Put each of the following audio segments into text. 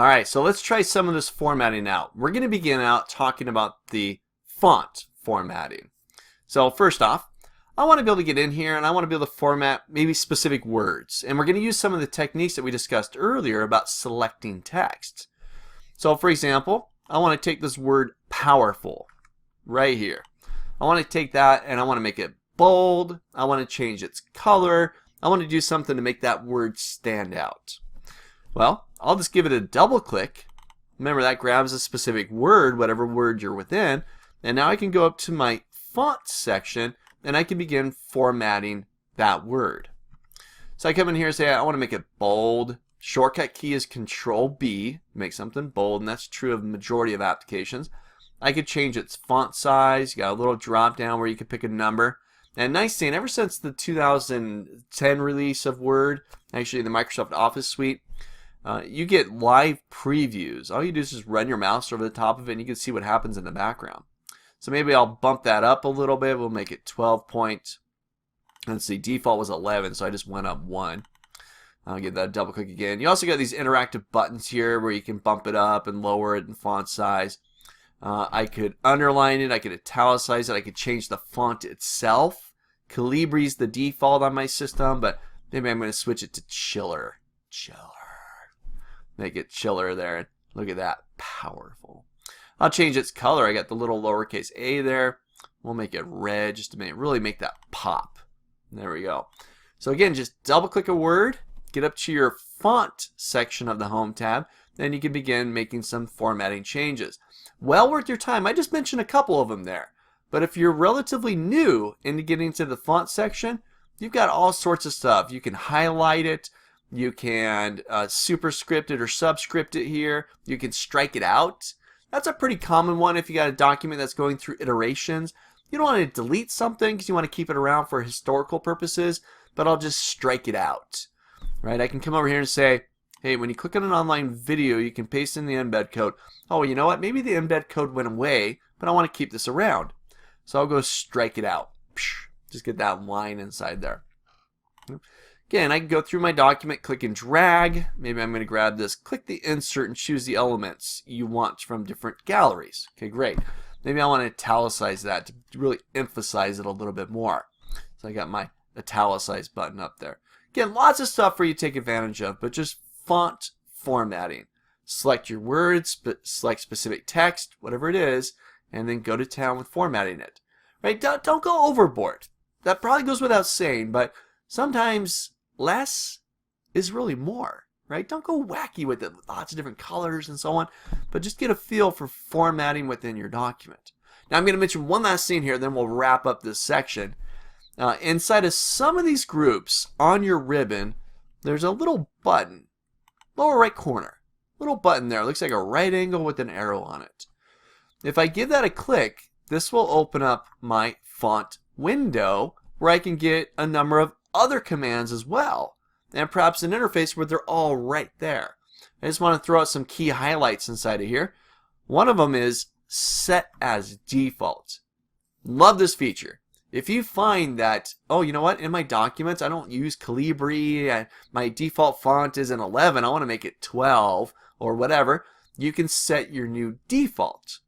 Alright, so let's try some of this formatting out. We're going to begin out talking about the font formatting. So first off, I want to be able to get in here and I want to be able to format maybe specific words. And we're going to use some of the techniques that we discussed earlier about selecting text. So for example, I want to take this word powerful right here. I want to take that and I want to make it bold. I want to change its color. I want to do something to make that word stand out. Well, I'll just give it a double click. Remember, that grabs a specific word, whatever word you're within. And now I can go up to my font section and I can begin formatting that word. So I come in here and say I want to make it bold. Shortcut key is Control B, make something bold, and that's true of the majority of applications. I could change its font size. You got a little drop down where you can pick a number. And nice thing, ever since the 2010 release of Word, actually the Microsoft Office suite, you get live previews. All you do is just run your mouse over the top of it and you can see what happens in the background. So maybe I'll bump that up a little bit. We'll make it 12 point. Let's see, default was 11, so I just went up 1. I'll give that a double click again. You also got these interactive buttons here where you can bump it up and lower it in font size. I could underline it, I could italicize it, I could change the font itself. Calibri is the default on my system, but maybe I'm going to switch it to chiller. Make it chiller there. Look at that, powerful. I'll change its color. I got the little lowercase a there. We'll make it red just to really make that pop. There we go. So again, just double click a word, get up to your font section of the home tab, then you can begin making some formatting changes. Well worth your time. I just mentioned a couple of them there. But if you're relatively new into getting to the font section, you've got all sorts of stuff. You can highlight it. You can superscript it or subscript it here. You can strike it out. That's a pretty common one if you got a document that's going through iterations. You don't want to delete something because you want to keep it around for historical purposes, but I'll just strike it out. Right? I can come over here and say, hey, when you click on an online video, you can paste in the embed code. Oh, you know what? Maybe the embed code went away, but I want to keep this around. So I'll go strike it out. Just get that line inside there. Again, I can go through my document, click and drag. Maybe I'm going to grab this, click the insert, and choose the elements you want from different galleries. Okay, great. Maybe I want to italicize that to really emphasize it a little bit more. So I got my italicize button up there. Again, lots of stuff for you to take advantage of, but just font formatting. Select your words, select specific text, whatever it is, and then go to town with formatting it. Right? Don't go overboard. That probably goes without saying, but sometimes less is really more. Right? Don't go wacky with it, with lots of different colors and so on, but just get a feel for formatting within your document. Now I'm going to mention one last thing here, then we'll wrap up this section. Inside of some of these groups on your ribbon, there's a little button, lower right corner. Little button there. It looks like a right angle with an arrow on it. If I give that a click, this will open up my font window where I can get a number of other commands as well. And perhaps an interface where they're all right there. I just want to throw out some key highlights inside of here. One of them is set as default. Love this feature. If you find that, oh, you know what, in my documents I don't use Calibri, my default font is an 11, I want to make it 12 or whatever, you can set your new default.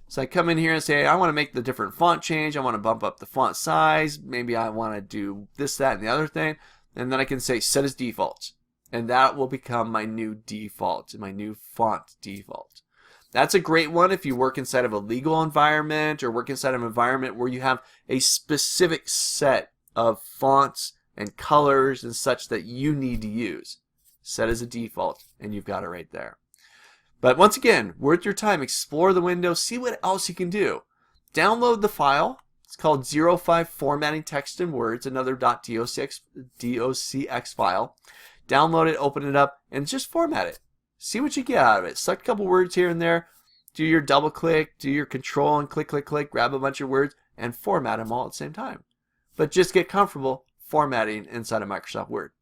So I come in here and say, I want to make the different font change, I want to bump up the font size, maybe I want to do this, that, and the other thing, and then I can say set as default. And that will become my new default, my new font default. That's a great one if you work inside of a legal environment or work inside of an environment where you have a specific set of fonts and colors and such that you need to use. Set as a default, and you've got it right there. But once again, worth your time. Explore the window, see what else you can do. Download the file. It's called 05 Formatting Text and Words, another .docx file. Download it, open it up, and just format it. See what you get out of it. Select a couple words here and there. Do your double click, do your control and click, click, click, grab a bunch of words, and format them all at the same time. But just get comfortable formatting inside of Microsoft Word.